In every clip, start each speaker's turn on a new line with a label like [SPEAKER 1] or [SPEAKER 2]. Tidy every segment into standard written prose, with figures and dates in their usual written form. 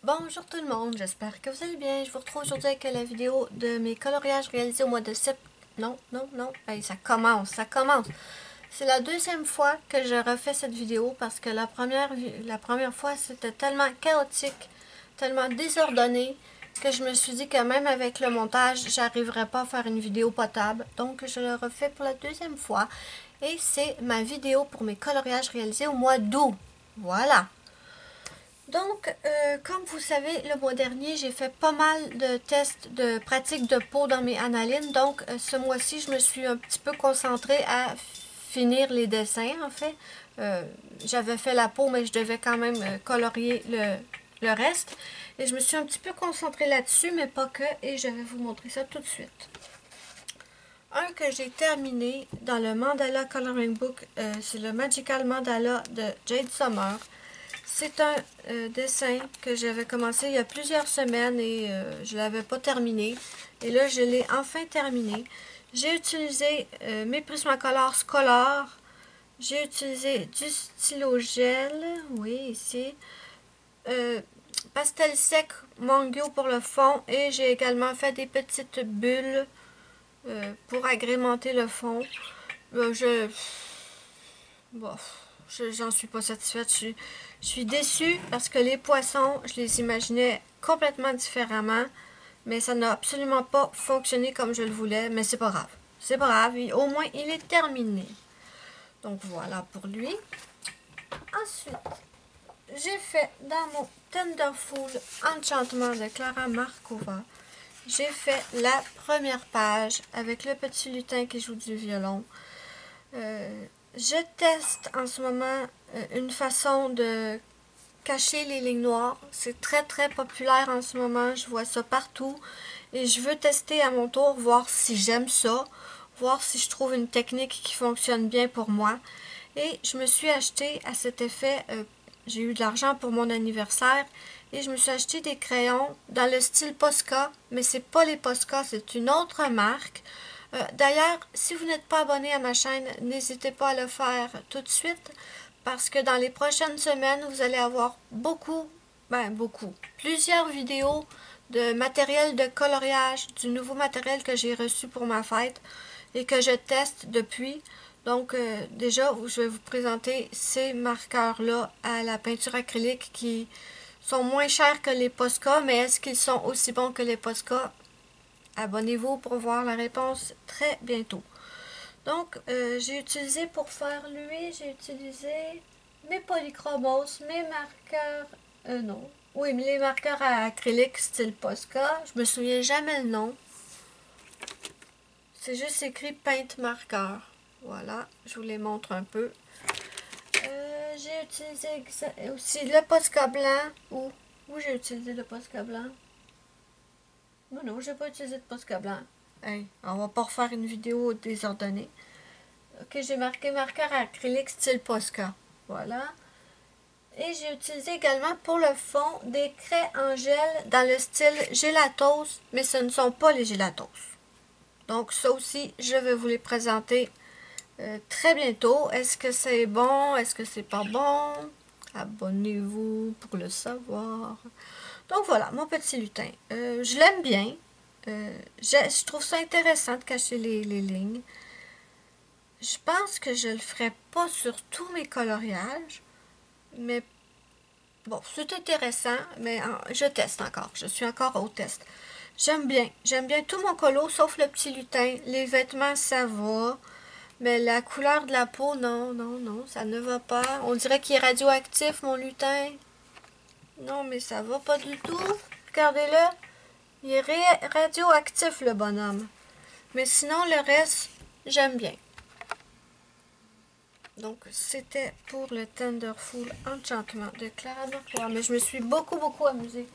[SPEAKER 1] Bonjour tout le monde, j'espère que vous allez bien. Je vous retrouve aujourd'hui avec la vidéo de mes coloriages réalisés au mois de septembre. Non. Hey, ça commence. C'est la deuxième fois que je refais cette vidéo parce que la première fois c'était tellement chaotique, tellement désordonné que je me suis dit que même avec le montage, j'arriverais pas à faire une vidéo potable. Donc je le refais pour la deuxième fois et c'est ma vidéo pour mes coloriages réalisés au mois d'août. Voilà. Donc, comme vous savez, le mois dernier, j'ai fait pas mal de tests de pratique de peau dans mes analynes. Donc, ce mois-ci, je me suis un petit peu concentrée à finir les dessins, en fait. J'avais fait la peau, mais je devais quand même colorier le reste. Et je me suis un petit peu concentrée là-dessus, mais pas que. Et je vais vous montrer ça tout de suite. Un que j'ai terminé dans le Mandala Coloring Book, c'est le Magical Mandala de Jade Summer. C'est un dessin que j'avais commencé il y a plusieurs semaines et je ne l'avais pas terminé. Et là, je l'ai enfin terminé. J'ai utilisé mes Prismacolor scolaires. J'ai utilisé du stylo gel, oui, ici. Pastel sec Mangyo pour le fond. Et j'ai également fait des petites bulles pour agrémenter le fond. J'en suis pas satisfaite. Je suis déçue parce que les poissons, je les imaginais complètement différemment. Mais ça n'a absolument pas fonctionné comme je le voulais. Mais c'est pas grave. C'est pas grave. Au moins, il est terminé. Donc voilà pour lui. Ensuite, j'ai fait dans mon Tenderful Enchantement de Clara Markova. J'ai fait la première page avec le petit lutin qui joue du violon. Je teste en ce moment une façon de cacher les lignes noires. C'est très très populaire en ce moment. Je vois ça partout. Et je veux tester à mon tour, voir si j'aime ça. Voir si je trouve une technique qui fonctionne bien pour moi. Et je me suis acheté à cet effet, j'ai eu de l'argent pour mon anniversaire. Et je me suis acheté des crayons dans le style Posca. Mais c'est pas les Posca, c'est une autre marque. D'ailleurs, si vous n'êtes pas abonné à ma chaîne, n'hésitez pas à le faire tout de suite parce que dans les prochaines semaines, vous allez avoir plusieurs vidéos de matériel de coloriage, du nouveau matériel que j'ai reçu pour ma fête et que je teste depuis. Donc déjà, je vais vous présenter ces marqueurs-là à la peinture acrylique qui sont moins chers que les Posca, mais est-ce qu'ils sont aussi bons que les Posca? Abonnez-vous pour voir la réponse très bientôt. Donc, j'ai utilisé pour faire lui, j'ai utilisé mes polychromos, mes marqueurs, non. Oui, mais les marqueurs à acrylique style Posca. Je me souviens jamais le nom. C'est juste écrit Paint Marqueur. Voilà, je vous les montre un peu. J'ai utilisé aussi le Posca blanc. Où j'ai utilisé le Posca blanc? Non, j'ai pas utilisé de Posca blanc. Hey, on va pas refaire une vidéo désordonnée. Ok, j'ai marqué marqueur acrylique style Posca. Voilà. Et j'ai utilisé également pour le fond des craies en gel dans le style Gelatos, mais ce ne sont pas les Gelatos. Donc ça aussi, je vais vous les présenter très bientôt. Est-ce que c'est bon? Est-ce que c'est pas bon? Abonnez-vous pour le savoir. Donc voilà, mon petit lutin. Je l'aime bien. Je trouve ça intéressant de cacher les lignes. Je pense que je le ferai pas sur tous mes coloriages, mais bon, c'est intéressant, mais je teste encore. Je suis encore au test. J'aime bien tout mon colo, sauf le petit lutin. Les vêtements, ça va, mais la couleur de la peau, non, ça ne va pas. On dirait qu'il est radioactif, mon lutin. Non, mais ça va pas du tout. Regardez-le. Il est radioactif, le bonhomme. Mais sinon, le reste, j'aime bien. Donc, c'était pour le Tenderful Enchantement de Clara Markova. Mais je me suis beaucoup amusée.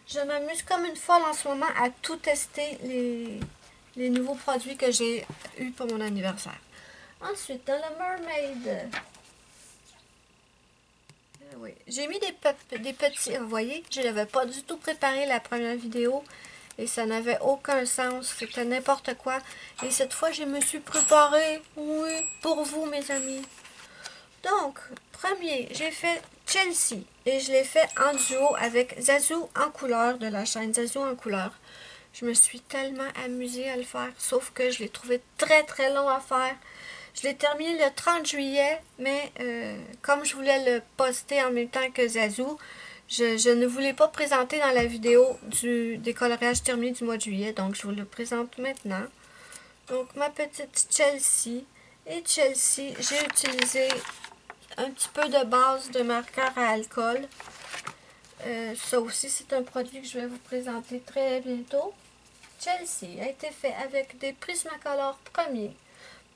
[SPEAKER 1] Je m'amuse comme une folle en ce moment à tout tester les nouveaux produits que j'ai eus pour mon anniversaire. Ensuite, dans le Mermaid, oui, j'ai mis des petits, vous voyez, je n'avais pas du tout préparé la première vidéo et ça n'avait aucun sens, c'était n'importe quoi. Et cette fois, je me suis préparée, oui, pour vous, mes amis. Donc, premier, j'ai fait Chelsea. Et je l'ai fait en duo avec Zazou en couleur de la chaîne Zazou en couleur. Je me suis tellement amusée à le faire, sauf que je l'ai trouvé très très long à faire. Je l'ai terminé le 30 juillet, mais comme je voulais le poster en même temps que Zazou, je ne voulais pas présenter dans la vidéo des coloriages terminés du mois de juillet, donc je vous le présente maintenant. Donc ma petite Chelsea. Et Chelsea, j'ai utilisé un petit peu de base de marqueur à alcool. Ça aussi, c'est un produit que je vais vous présenter très bientôt. Chelsea a été fait avec des Prismacolor premiers.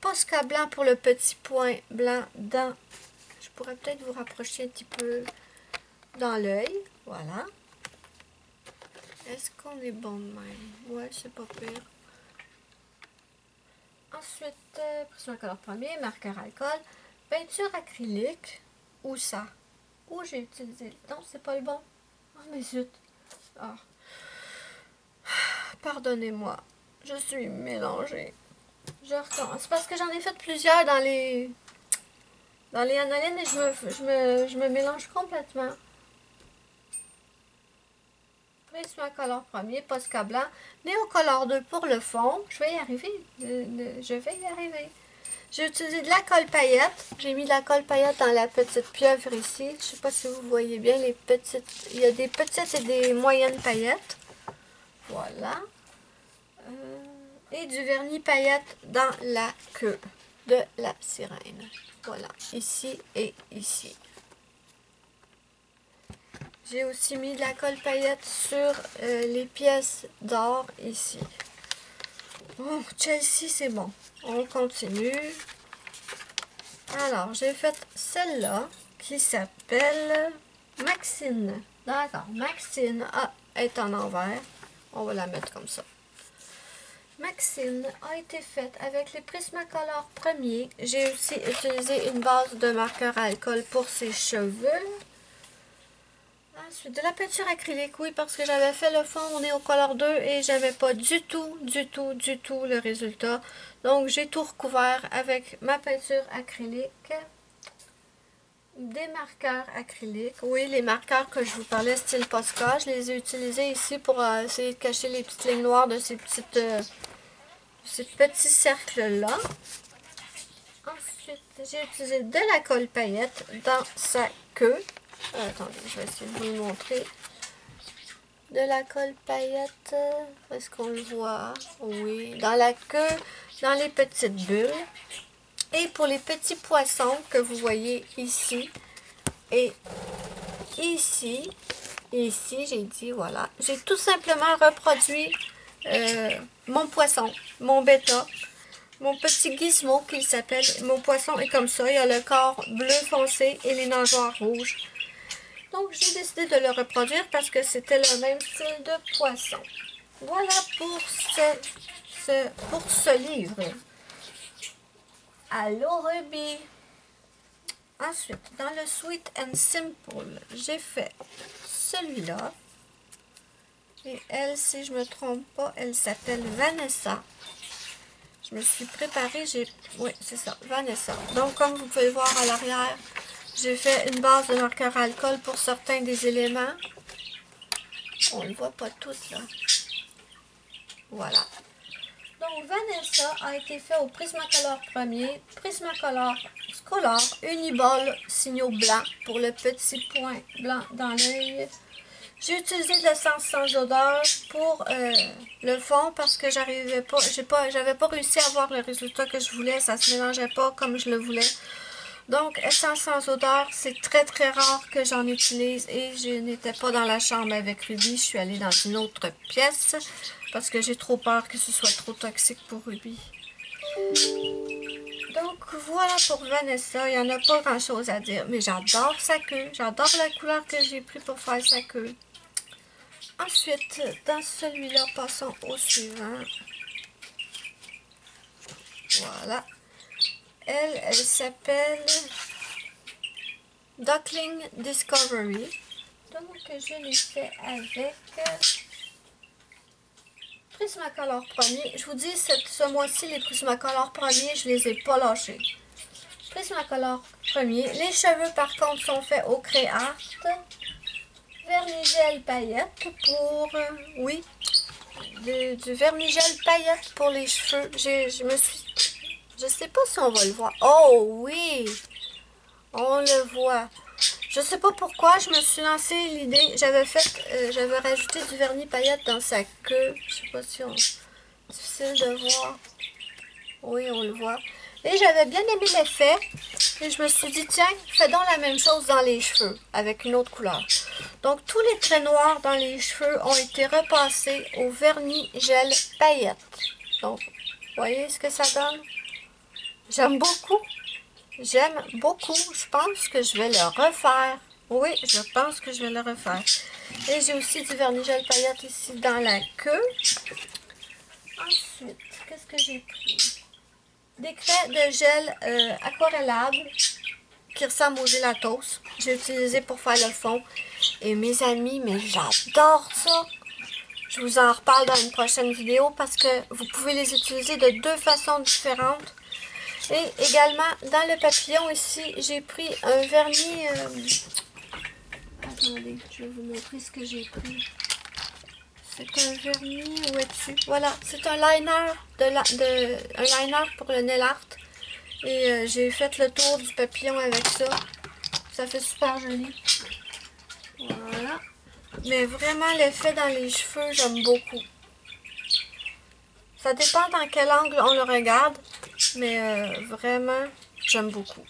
[SPEAKER 1] Posca blanc pour le petit point blanc dans... Je pourrais peut-être vous rapprocher un petit peu dans l'œil. Voilà. Est-ce qu'on est bon de même? Ouais, c'est pas pire. Ensuite, Prismacolor premier, marqueur alcool, peinture acrylique. Où ça? Où j'ai utilisé? Non, c'est pas le bon. Oh, mais zut. Ah. Pardonnez-moi. Je suis mélangée. Je recommence. C'est parce que j'en ai fait plusieurs dans les anolines et je me mélange complètement. Prismacolor premier, Posca blanc, Néocolor 2 pour le fond. Je vais y arriver. Je vais y arriver. J'ai utilisé de la colle paillette. J'ai mis de la colle paillette dans la petite pieuvre ici. Je ne sais pas si vous voyez bien les petites. Il y a des petites et des moyennes paillettes. Voilà. Et du vernis paillette dans la queue de la sirène. Voilà, ici et ici. J'ai aussi mis de la colle paillette sur les pièces d'or ici. Oh, Chelsea, c'est bon. On continue. Alors, j'ai fait celle-là qui s'appelle Maxine. D'accord, Maxine est en envers. On va la mettre comme ça. Maxine a été faite avec les Prismacolor premiers. J'ai aussi utilisé une base de marqueur à alcool pour ses cheveux. Ensuite, de la peinture acrylique, oui, parce que j'avais fait le fond au Néocolor 2 et j'avais pas du tout le résultat. Donc, j'ai tout recouvert avec ma peinture acrylique. Des marqueurs acryliques. Oui, les marqueurs que je vous parlais, style Posca, je les ai utilisés ici pour essayer de cacher les petites lignes noires de ces petits cercles-là. Ensuite, j'ai utilisé de la colle paillette dans sa queue. Attendez, je vais essayer de vous le montrer. De la colle paillette, est-ce qu'on le voit? Oui, dans la queue, dans les petites bulles. Et pour les petits poissons que vous voyez ici et ici, j'ai dit, voilà, j'ai tout simplement reproduit mon poisson, mon bêta, mon petit gizmo qui s'appelle. Mon poisson est comme ça, il a le corps bleu foncé et les nageoires rouges. Donc, j'ai décidé de le reproduire parce que c'était le même style de poisson. Voilà pour ce livre. Allô, Ruby! Ensuite, dans le Sweet and Simple, j'ai fait celui-là. Et elle, si je ne me trompe pas, elle s'appelle Vanessa. Je me suis préparée, oui, c'est ça, Vanessa. Donc, comme vous pouvez voir à l'arrière, j'ai fait une base de marqueur à alcool pour certains des éléments. On ne le voit pas tous, là. Voilà. Donc, Vanessa a été fait au Prismacolor premier, Prismacolor Scholar, Uniball, signaux blancs pour le petit point blanc dans l'œil. J'ai utilisé de l'essence sans odeur pour le fond parce que j'avais pas réussi à avoir le résultat que je voulais, ça se mélangeait pas comme je le voulais. Donc, essence sans odeur, c'est très très rare que j'en utilise et je n'étais pas dans la chambre avec Ruby, je suis allée dans une autre pièce parce que j'ai trop peur que ce soit trop toxique pour Ruby. Donc, voilà pour Vanessa, il n'y en a pas grand chose à dire, mais j'adore sa queue, j'adore la couleur que j'ai pris pour faire sa queue. Ensuite, dans celui-là, passons au suivant. Voilà. Elle s'appelle Duckling Discovery. Donc, je l'ai fait avec Prismacolor premier. Je vous dis, ce mois-ci, les Prismacolor premiers, je les ai pas lâchés. Prismacolor premier. Les cheveux, par contre, sont faits au Créart. Vernis-gel paillettes pour... oui, du vernis-gel paillettes pour les cheveux. Je sais pas si on va le voir. Oh oui! On le voit. Je sais pas pourquoi je me suis lancé l'idée. J'avais rajouté du vernis paillette dans sa queue. Je sais pas si on... difficile de voir. Oui, on le voit. Et j'avais bien aimé l'effet. Et je me suis dit, tiens, fais donc la même chose dans les cheveux, avec une autre couleur. Donc, tous les traits noirs dans les cheveux ont été repassés au vernis gel paillettes. Donc, voyez ce que ça donne? J'aime beaucoup. J'aime beaucoup. Je pense que je vais le refaire. Oui, je pense que je vais le refaire. Et j'ai aussi du vernis gel paillettes ici dans la queue. Ensuite, qu'est-ce que j'ai pris? Des craies de gel aquarellables qui ressemblent au gelatos. J'ai utilisé pour faire le fond. Et mes amis, mais j'adore ça! Je vous en reparle dans une prochaine vidéo parce que vous pouvez les utiliser de deux façons différentes. Et également, dans le papillon ici, j'ai pris un vernis... Attendez, je vais vous montrer ce que j'ai pris. C'est un vernis, où es-tu? Voilà, c'est un liner, un liner pour le nail art. Et j'ai fait le tour du papillon avec ça. Ça fait super joli. Voilà. Mais vraiment, l'effet dans les cheveux, j'aime beaucoup. Ça dépend dans quel angle on le regarde. Mais vraiment, j'aime beaucoup.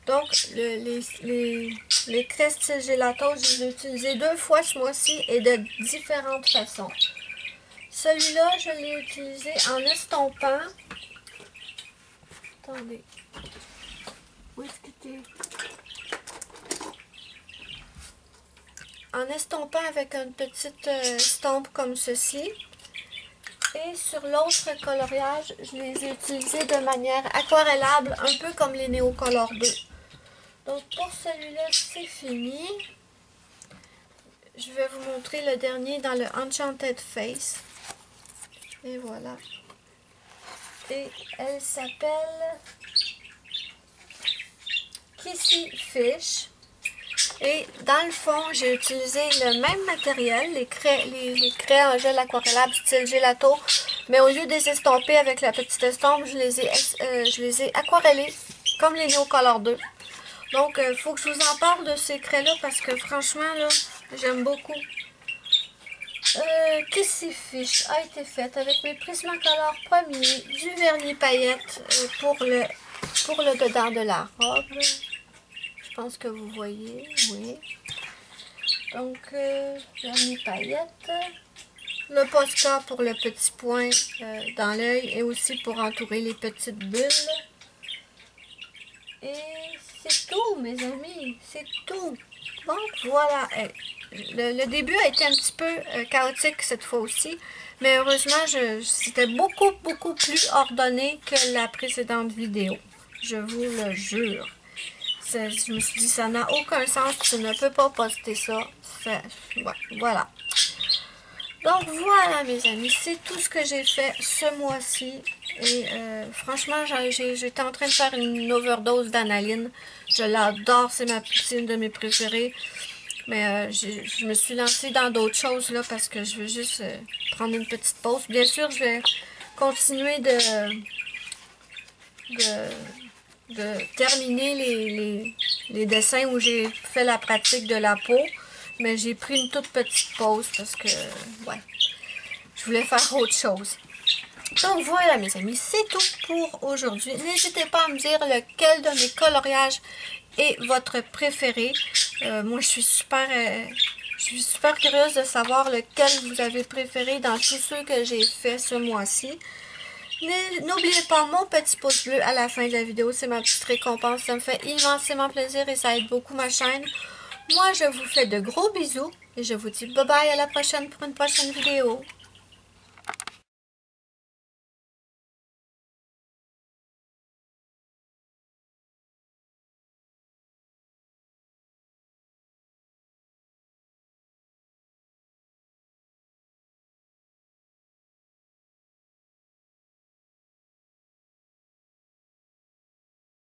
[SPEAKER 1] Donc, les craies style gelato, je les ai utilisés 2 fois ce mois-ci et de différentes façons. Celui-là, je l'ai utilisé en estompant. Attendez. Où est-ce que t'es? En estompant avec une petite estompe comme ceci. Et sur l'autre coloriage, je les ai utilisés de manière aquarellable, un peu comme les Neocolor 2. Donc pour celui-là, c'est fini. Je vais vous montrer le dernier dans le Enchanted Face. Et voilà. Et elle s'appelle Kissy Fish. Et dans le fond, j'ai utilisé le même matériel, les craies en gel aquarellable style gelato, mais au lieu de les estomper avec la petite estompe, je les ai aquarellés comme les Neocolor 2. Donc, il faut que je vous en parle de ces craies-là parce que franchement, là, j'aime beaucoup. Kissy Fish a été faite avec mes Prismacolor premier, du vernis paillette pour le dedans de la robe. Je pense que vous voyez, oui. Donc, vernis paillette. Le Posca pour le petit point dans l'œil et aussi pour entourer les petites bulles. Et c'est tout, mes amis, c'est tout. Donc, voilà. Le début a été un petit peu chaotique cette fois aussi. Mais heureusement, c'était beaucoup plus ordonné que la précédente vidéo. Je vous le jure. Je me suis dit, ça n'a aucun sens, tu ne peux pas poster ça. Ouais, voilà. Donc voilà mes amis, c'est tout ce que j'ai fait ce mois-ci. Et franchement, j'étais en train de faire une overdose d'analine. Je l'adore, c'est une de mes préférées. Mais je me suis lancée dans d'autres choses là parce que je veux juste prendre une petite pause. Bien sûr, je vais continuer de terminer les dessins où j'ai fait la pratique de la peau. Mais j'ai pris une toute petite pause parce que, ouais, je voulais faire autre chose. Donc voilà mes amis, c'est tout pour aujourd'hui. N'hésitez pas à me dire lequel de mes coloriages est votre préféré. Moi, je suis super curieuse de savoir lequel vous avez préféré dans tous ceux que j'ai fait ce mois-ci. N'oubliez pas mon petit pouce bleu à la fin de la vidéo, c'est ma petite récompense. Ça me fait immensément plaisir et ça aide beaucoup ma chaîne. Moi, je vous fais de gros bisous et je vous dis bye bye à la prochaine pour une prochaine vidéo.